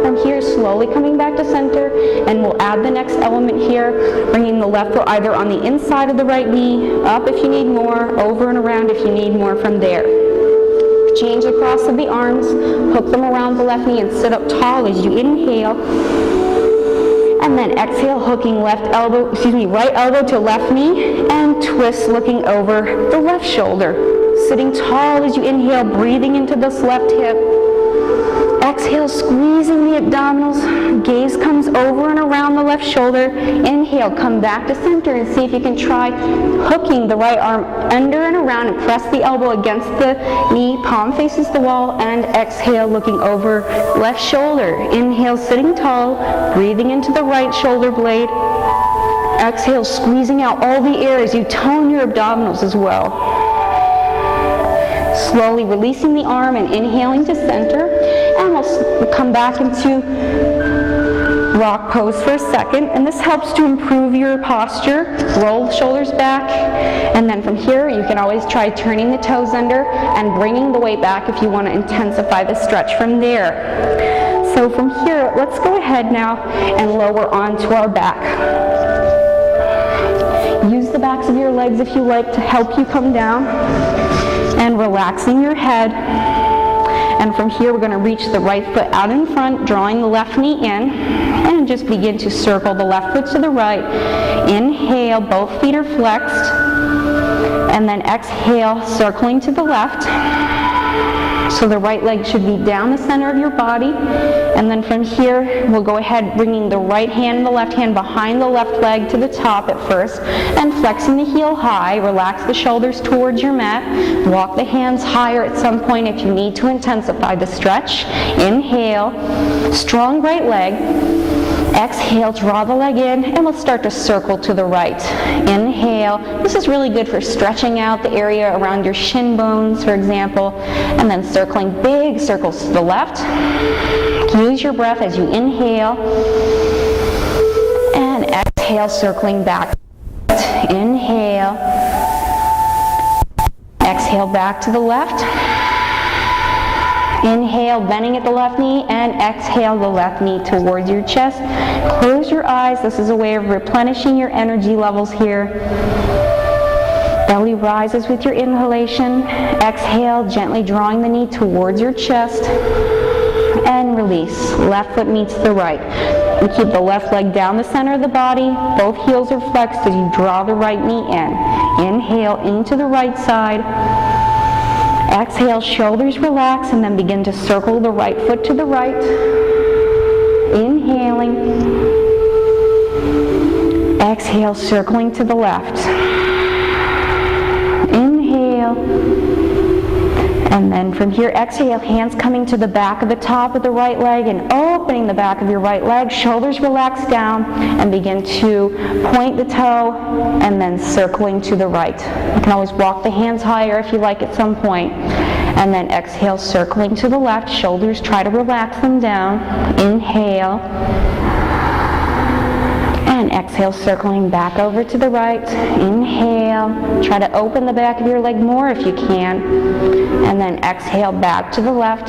From here, slowly coming back to center, and we'll add the next element here, bringing the left foot either on the inside of the right knee, up if you need more, over and around if you need more from there. Change the cross of the arms, hook them around the left knee, and sit up tall as you inhale. And then exhale, hooking right elbow to left knee, and twist, looking over the left shoulder. Sitting tall as you inhale, breathing into this left hip. exhale, squeezing the abdominals. Gaze comes over and around the left shoulder. Inhale, come back to center and see if you can try hooking the right arm under and around and press the elbow against the knee. Palm faces the wall, and exhale, looking over left shoulder. Inhale, sitting tall, breathing into the right shoulder blade. Exhale, squeezing out all the air as you tone your abdominals as well. Slowly releasing the arm and inhaling to center. And we'll come back into rock pose for a second. And this helps to improve your posture. Roll the shoulders back. And then from here, you can always try turning the toes under and bringing the weight back if you want to intensify the stretch from there. So from here, let's go ahead now and lower onto our back. Use the backs of your legs if you like to help you come down. And relaxing your head. And from here, we're going to reach the right foot out in front, drawing the left knee in, and just begin to circle the left foot to the right. Inhale, both feet are flexed, and then exhale, circling to the left. So the right leg should be down the center of your body. And then from here, we'll go ahead bringing the right hand and the left hand behind the left leg to the top at first, and flexing the heel high. Relax the shoulders towards your mat. Walk the hands higher at some point if you need to intensify the stretch. Inhale, strong right leg. Exhale, draw the leg in, and we'll start to circle to the right. Inhale. This is really good for stretching out the area around your shin bones, for example. And then circling big circles to the left. Use your breath as you inhale. And exhale, circling back. Inhale. Exhale, back to the left. Inhale, bending at the left knee, and exhale the left knee towards your chest. Close your eyes. This is a way of replenishing your energy levels here. Belly rises with your inhalation. Exhale, gently drawing the knee towards your chest. And release. Left foot meets the right. And keep the left leg down the center of the body. Both heels are flexed as you draw the right knee in. Inhale into the right side. Exhale, shoulders relax, and then begin to circle the right foot to the right. Inhaling. Exhale, circling to the left. Inhale. And then from here, exhale, hands coming to the back of the top of the right leg and opening the back of your right leg. Shoulders relax down and begin to point the toe and then circling to the right. You can always walk the hands higher if you like at some point. And then exhale, circling to the left. Shoulders, try to relax them down. Inhale. And exhale, circling back over to the right. Inhale. Try to open the back of your leg more if you can. And then exhale, back to the left.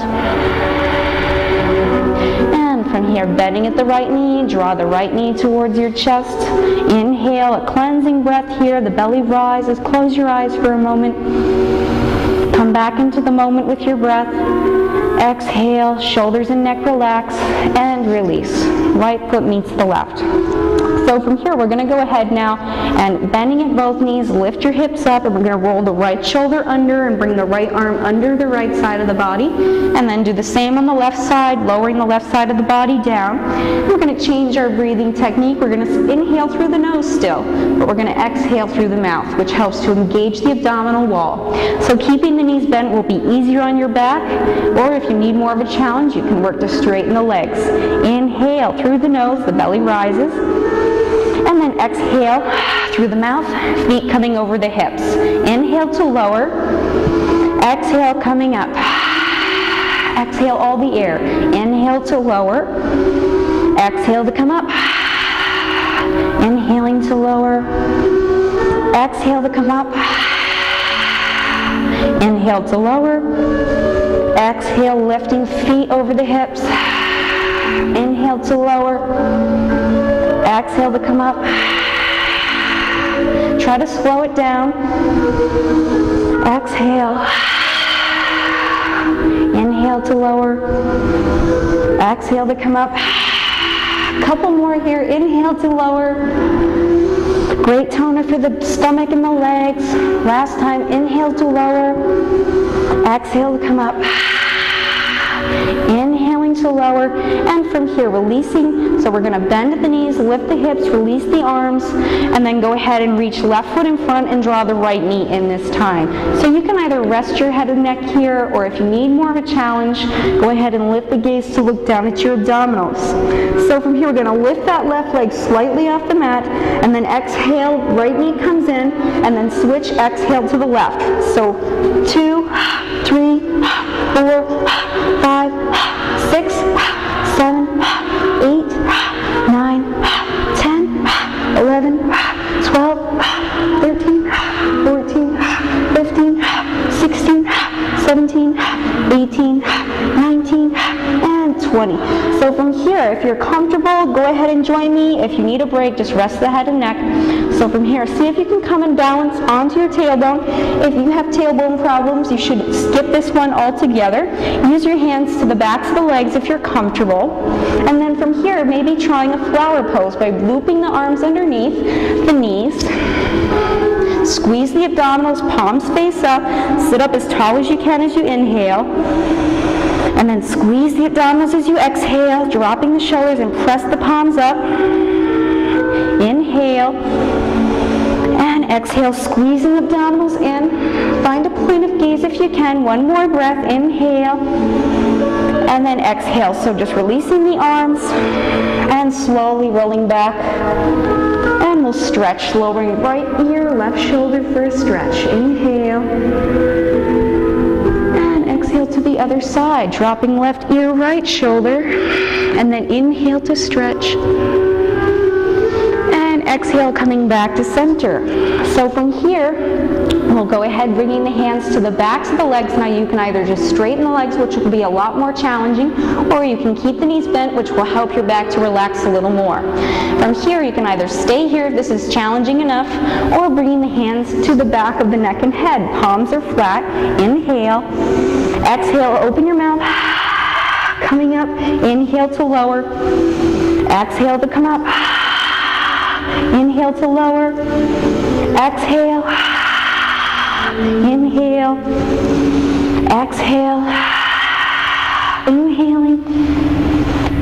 And from here, bending at the right knee, draw the right knee towards your chest. Inhale, a cleansing breath here. The belly rises. Close your eyes for a moment. Come back into the moment with your breath. Exhale, shoulders and neck relax, and release. Right foot meets the left. So from here, we're going to go ahead now and bending at both knees, lift your hips up, and we're going to roll the right shoulder under and bring the right arm under the right side of the body. And then do the same on the left side, lowering the left side of the body down. We're going to change our breathing technique. We're going to inhale through the nose still, but we're going to exhale through the mouth, which helps to engage the abdominal wall. So keeping the knees bent will be easier on your back, or if you need more of a challenge, you can work to straighten the legs. Inhale through the nose, the belly rises. And then exhale through the mouth, feet coming over the hips. Inhale to lower. Exhale, coming up. Exhale all the air. Inhale to lower. Exhale to come up. Inhaling to lower. Exhale to come up. Inhale to lower. Exhale, lifting feet over the hips. Inhale to lower. Exhale to come up. Try to slow it down. Exhale. Inhale to lower. Exhale to come up. Couple more here. Inhale to lower. Great toner for the stomach and the legs. Last time. Inhale to lower. Exhale to come up. Inhaling to lower, and from here releasing. So we're going to bend the knees, lift the hips, release the arms, and then go ahead and reach left foot in front and draw the right knee in this time. So you can either rest your head and neck here, or if you need more of a challenge, go ahead and lift the gaze to look down at your abdominals. So from here we're going to lift that left leg slightly off the mat, and then exhale, right knee comes in, and then switch, exhale to the left. So 2, 3, 4, 5, 6, 7, 8, 9, 10, 11, 12, 13, 14, 15, 16, 17, 18, 19, and 20. So from here, if you're comfortable, go ahead and join me. If you need a break, just rest the head and neck. So from here, see if you can come and balance onto your tailbone. If you have tailbone problems, you should skip this one altogether. Use your hands to the backs of the legs if you're comfortable. And then from here, maybe trying a flower pose by looping the arms underneath the knees. Squeeze the abdominals, palms face up. Sit up as tall as you can as you inhale. And then squeeze the abdominals as you exhale, dropping the shoulders and press the palms up. Inhale. And exhale, squeezing the abdominals in. Find a point of gaze if you can. One more breath. Inhale. And then exhale. So just releasing the arms and slowly rolling back. And we'll stretch, lowering right ear, left shoulder for a stretch. Inhale. And exhale to the other side, dropping left ear, right shoulder. And then inhale to stretch. And exhale, coming back to center. So from here, we'll go ahead bringing the hands to the backs of the legs. Now you can either just straighten the legs, which will be a lot more challenging, or you can keep the knees bent, which will help your back to relax a little more. From here, you can either stay here if this is challenging enough, or bringing the hands to the back of the neck and head. Palms are flat. Inhale. Exhale, open your mouth. Coming up. Inhale to lower. Exhale to come up. Inhale to lower. Exhale. Inhale. Exhale. Inhaling.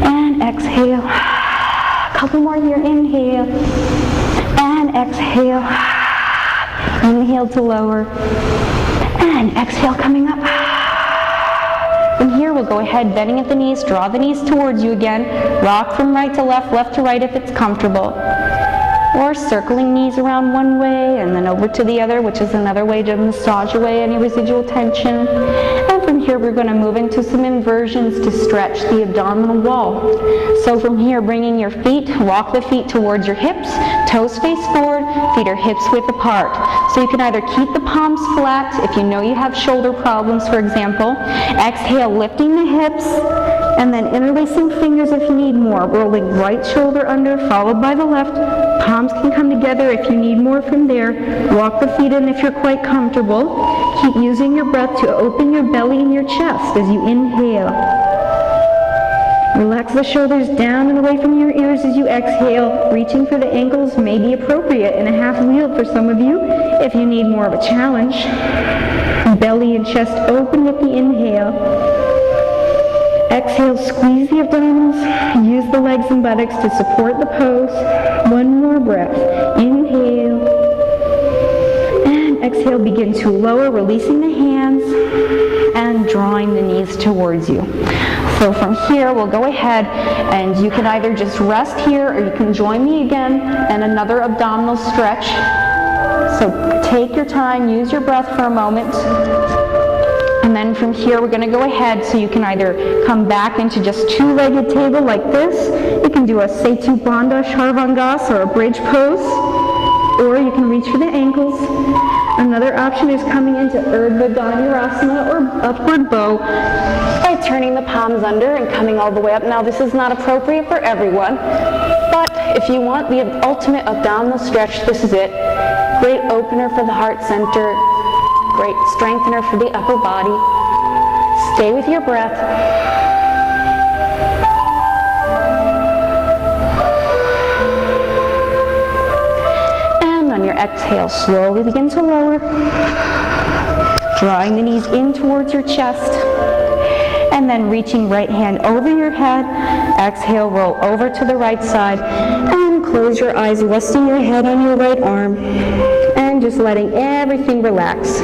And exhale. Couple more here. Inhale. And exhale. Inhale to lower. And exhale, coming up. From here, we'll go ahead, bending at the knees, draw the knees towards you again. Rock from right to left to right if it's comfortable. Or circling knees around one way and then over to the other, which is another way to massage away any residual tension. And from here, we're going to move into some inversions to stretch the abdominal wall. So from here, bringing your feet, walk the feet towards your hips, toes face forward, feet are hips width apart. So you can either keep the palms flat if you know you have shoulder problems, for example. Exhale, lifting the hips, and then interlacing fingers if you need more. Rolling right shoulder under, followed by the left. Palms can come together if you need more from there. Walk the feet in if you're quite comfortable. Keep using your breath to open your belly and your chest as you inhale. Relax the shoulders down and away from your ears as you exhale. Reaching for the ankles may be appropriate in a half wheel for some of you if you need more of a challenge. Belly and chest open with the inhale. Exhale, squeeze the abdominals. Use the legs and buttocks to support the pose. One more breath. Inhale. And exhale, begin to lower, releasing the hands and drawing the knees towards you. So from here, we'll go ahead and you can either just rest here or you can join me again and another abdominal stretch. So take your time, use your breath for a moment. And then from here, we're going to go ahead so you can either come back into just two-legged table like this. You can do a Setu Bandha Sharvangas or a bridge pose. Or you can reach for the ankles. Another option is coming into Urdhva Dhanurasana or upward bow by turning the palms under and coming all the way up. Now this is not appropriate for everyone, but if you want the ultimate abdominal stretch, this is it. Great opener for the heart center. Great strengthener for the upper body. Stay with your breath. And on your exhale, slowly begin to lower. Drawing the knees in towards your chest. and then reaching right hand over your head. Exhale, roll over to the right side, and close your eyes, resting your head on your right arm, and just letting everything relax.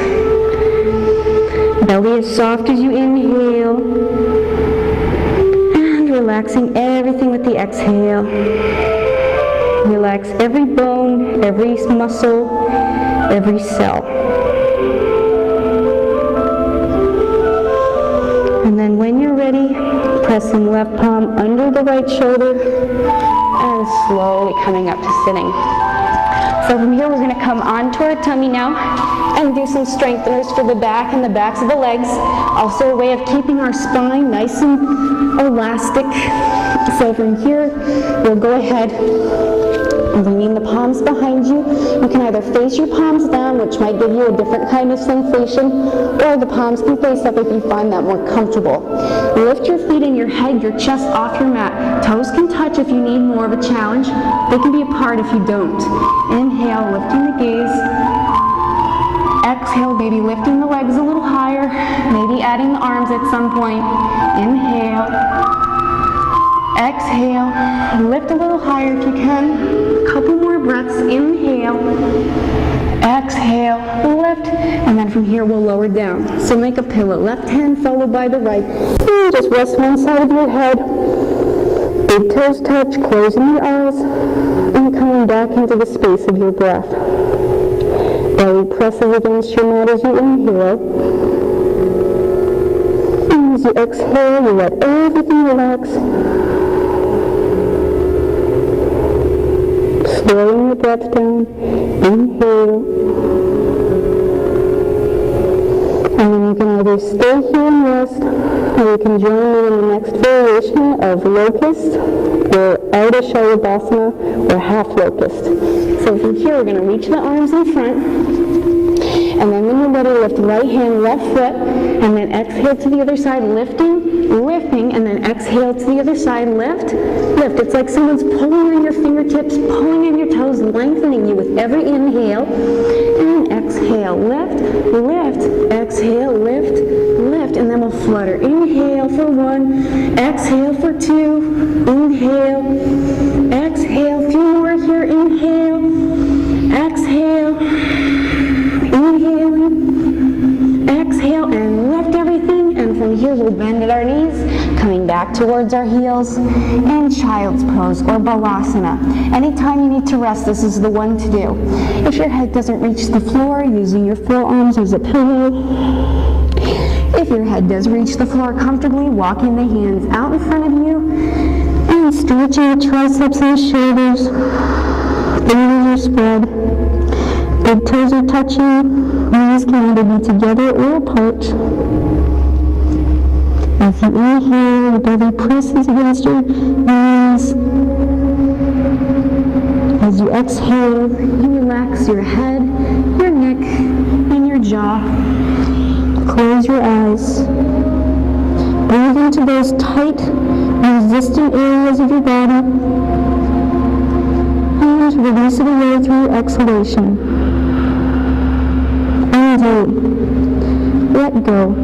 Belly as soft as you inhale, and relaxing everything with the exhale. Relax every bone, every muscle, every cell. And then when you're ready, pressing left palm under the right shoulder and slowly coming up to sitting. So from here we're going to come onto our tummy now and do some strengtheners for the back and the backs of the legs. Also a way of keeping our spine nice and elastic. So from here we'll go ahead and bringing the palms behind you. You can either face your palms down, which might give you a different kind of sensation, or the palms can face up if you find that more comfortable. Lift your feet and your head, your chest off your mat. Toes can touch if you need more of a challenge. They can be apart if you don't. Inhale, lifting the gaze. Exhale, maybe lifting the legs a little higher, maybe adding the arms at some point. Inhale. Exhale, lift a little higher if you can. A couple more breaths. Inhale, exhale, lift, and then from here we'll lower down. So make a pillow. Left hand followed by the right. And just rest one side of your head. Big toes touch, closing your eyes, and coming back into the space of your breath. Belly presses against your mat as you inhale. And as you exhale, you let everything relax. Slowing your breath down, inhale, and then you can either stay here and rest, or you can join me in the next variation of locust, or Ardha Shalabhasana, or half locust. So from here we're going to reach the arms in front, and then when you're ready, lift right hand, left foot, and then exhale to the other side, lifting, and then exhale to the other side, lift. It's like someone's pulling on your fingertips, pulling on your toes, lengthening you with every inhale, and exhale, lift, exhale, lift, and then we'll flutter. Inhale for 1, exhale for 2, inhale, exhale, few more here, inhale, exhale, inhaling, exhale, and lift everything, and from here we'll bend at our knees, coming back towards our heels, and child's pose or balasana. Anytime you need to rest, this is the one to do. If your head doesn't reach the floor, using your forearms as a pillow. If your head does reach the floor comfortably, walking the hands out in front of you, and stretching your triceps and shoulders. Fingers are spread. Big toes are touching. Knees can either be together or apart. As you inhale, your belly presses against your knees. As you exhale, you relax your head, your neck, and your jaw. Close your eyes. Breathe into those tight, resistant areas of your body. And release it away through your exhalation. Undo. Let go.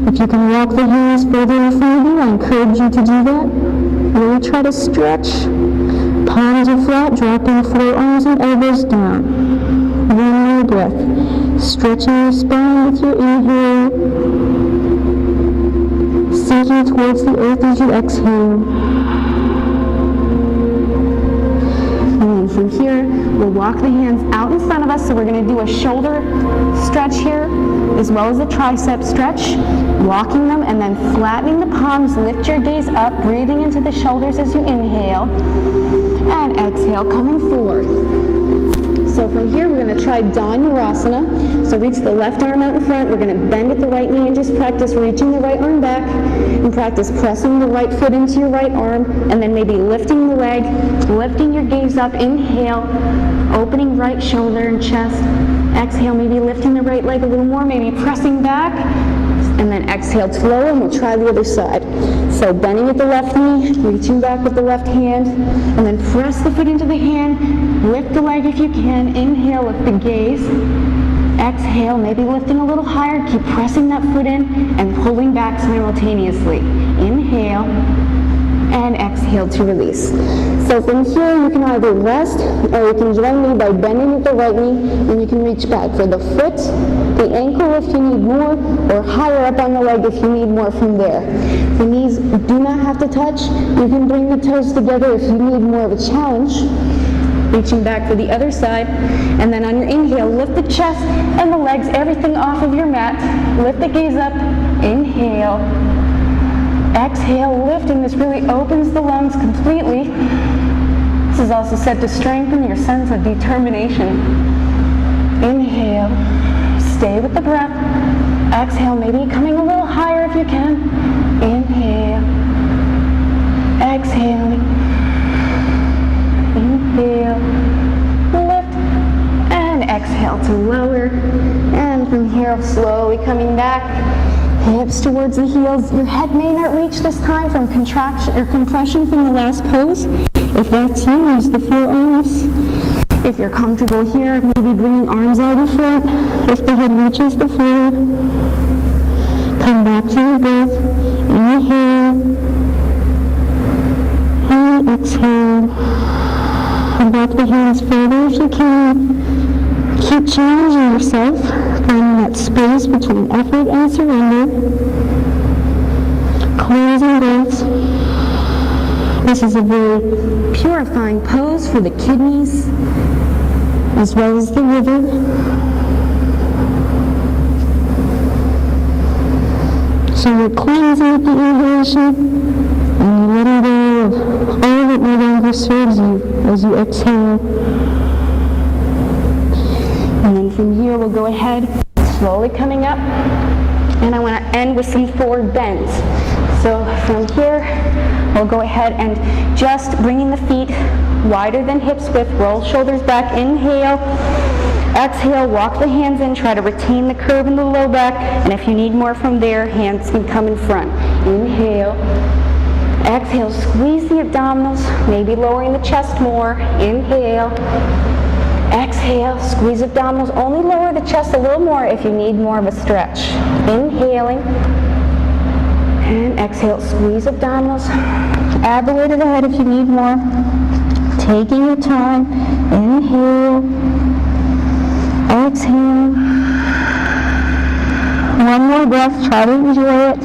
If you can walk the hands further in front of you, I encourage you to do that. Really try to stretch. Palms are flat, dropping forearms and elbows down. One more breath. Stretching your spine with your inhale. Sinking towards the earth as you exhale. And then from here, we'll walk the hands out in front of us. So we're going to do a shoulder stretch here, as well as a tricep stretch. Walking them and then flattening the palms. Lift your gaze up, breathing into the shoulders as you inhale. And exhale, coming forward. So from here, we're going to try Dhanurasana. So reach the left arm out in front. We're going to bend at the right knee and just practice reaching the right arm back. And practice pressing the right foot into your right arm. And then maybe lifting the leg, lifting your gaze up. Inhale, opening right shoulder and chest. Exhale, maybe lifting the right leg a little more, maybe pressing back. And then exhale slower, and we'll try the other side. So bending at the left knee, reaching back with the left hand, and then press the foot into the hand, lift the leg if you can, inhale, lift the gaze, Exhale, maybe lifting a little higher. Keep pressing that foot in and pulling back simultaneously. Inhale and exhale to release. So from here, you can either rest or you can join me by bending at the right knee, and you can reach back for the foot, the ankle if you need more, or higher up on the leg if you need more from there. The knees do not have to touch. You can bring the toes together if you need more of a challenge. Reaching back for the other side, and then on your inhale, lift the chest and the legs, everything off of your mat. Lift the gaze up, inhale. Exhale, lifting. This really opens the lungs completely. This is also said to strengthen your sense of determination. Inhale, stay with the breath. Exhale, maybe coming a little higher if you can. Inhale, exhaling. Inhale, lift, and exhale to lower. And from here, slowly coming back, hips towards the heels. Your head may not reach this time from contraction or compression from the last pose. If that's you, use the forearms. If you're comfortable here, maybe bringing arms out in front. If the head reaches the floor, come back to your breath. Inhale, and exhale. Back the hands further if you can. Keep challenging yourself, finding that space between effort and surrender. Cleansing breaths. This is a very purifying pose for the kidneys as well as the liver. So you're cleansing at the inhalation, and you're letting go of all that no longer serves you as you exhale. And then from here, we'll go ahead, slowly coming up, and I want to end with some forward bends. So from here, we'll go ahead and just bringing the feet wider than hips width, roll shoulders back, inhale. Exhale, walk the hands in, try to retain the curve in the low back, and if you need more from there, hands can come in front. Inhale. Exhale, squeeze the abdominals, maybe lowering the chest more. Inhale. Exhale, squeeze abdominals, only lower the chest a little more if you need more of a stretch. Inhaling. And exhale, squeeze abdominals. Add the weight of the head if you need more. Taking your time. Inhale. Exhale. One more breath, try to enjoy it.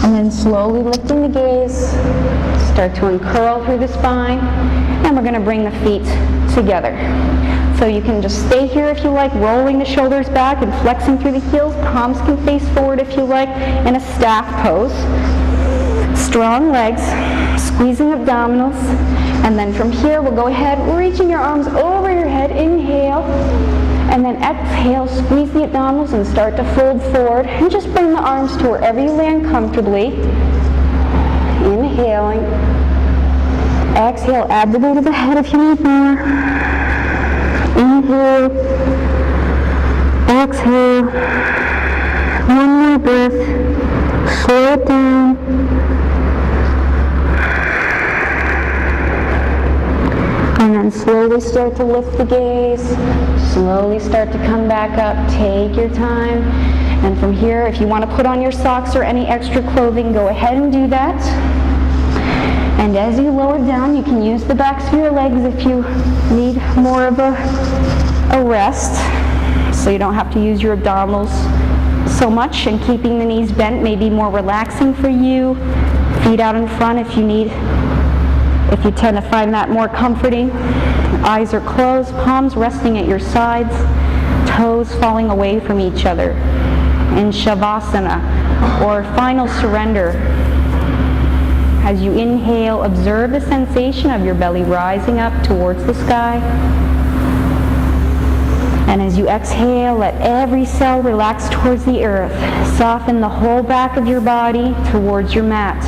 And then slowly lifting the gaze, start to uncurl through the spine, and we're going to bring the feet together. So you can just stay here if you like, rolling the shoulders back and flexing through the heels. Palms can face forward if you like, in a staff pose. Strong legs, squeezing abdominals, and then from here we'll go ahead, reaching your arms over your head, inhale, and then exhale, squeeze the abdominals and start to fold forward, and just bring the arms to wherever you land comfortably. Inhaling, exhale, add the weight of the head if you need more. Inhale, exhale, one more breath, slow it down. And then slowly start to lift the gaze, slowly start to come back up, take your time. And from here, if you want to put on your socks or any extra clothing, go ahead and do that. And as you lower down, you can use the backs of your legs if you need more of a rest, so you don't have to use your abdominals so much, and keeping the knees bent may be more relaxing for you. Feet out in front if you tend to find that more comforting. Eyes are closed, palms resting at your sides, toes falling away from each other. In Shavasana, or final surrender. As you inhale, observe the sensation of your belly rising up towards the sky. And as you exhale, let every cell relax towards the earth. Soften the whole back of your body towards your mat.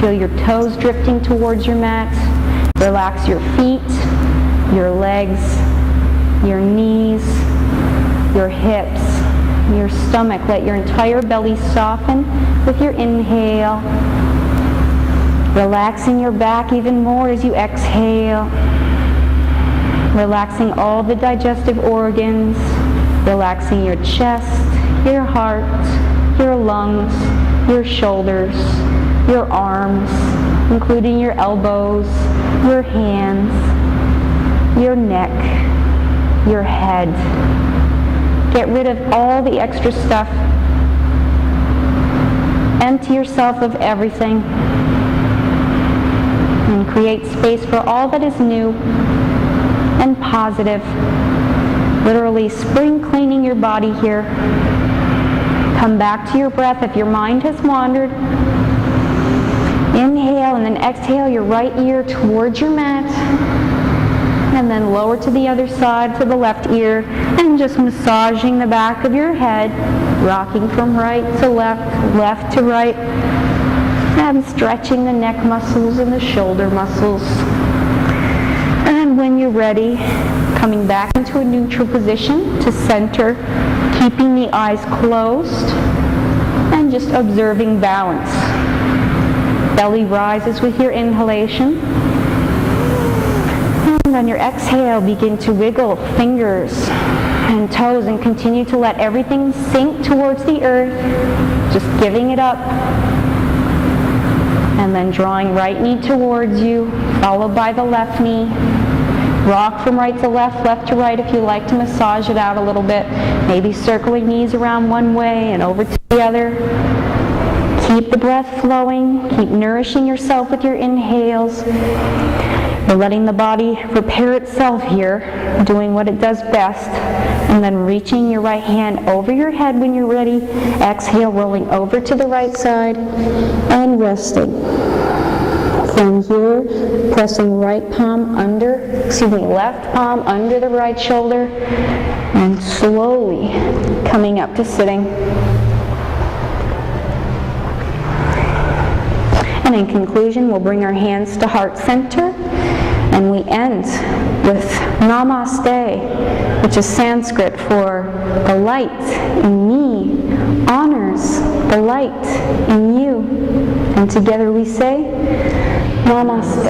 Feel your toes drifting towards your mat. Relax your feet, your legs, your knees, your hips, your stomach. Let your entire belly soften with your inhale. Relaxing your back even more as you exhale. Relaxing all the digestive organs. Relaxing your chest, your heart, your lungs, your shoulders, your arms, including your elbows, your hands, your neck, your head. Get rid of all the extra stuff. Empty yourself of everything and create space for all that is new and positive. Literally spring cleaning your body here. Come back to your breath if your mind has wandered. Inhale and then exhale your right ear towards your mat. And then lower to the other side, to the left ear, and just massaging the back of your head, rocking from right to left, left to right, and stretching the neck muscles and the shoulder muscles. And when you're ready, coming back into a neutral position to center, keeping the eyes closed, and just observing balance. Belly rises with your inhalation. And on your exhale, begin to wiggle fingers and toes and continue to let everything sink towards the earth, just giving it up. And then drawing right knee towards you, followed by the left knee. Rock from right to left, left to right if you like to massage it out a little bit. Maybe circling knees around one way and over to the other. Keep the breath flowing. Keep nourishing yourself with your inhales. You're letting the body repair itself here, doing what it does best, and then reaching your right hand over your head when you're ready. Exhale, rolling over to the right side and resting. From here, pressing left palm under the right shoulder, and slowly coming up to sitting. And in conclusion, we'll bring our hands to heart center, and we end with Namaste, which is Sanskrit for the light in me honors the light in you. And together we say, Namaste.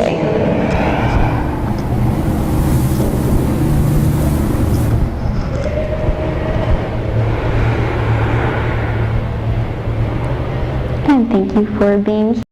And thank you for being here.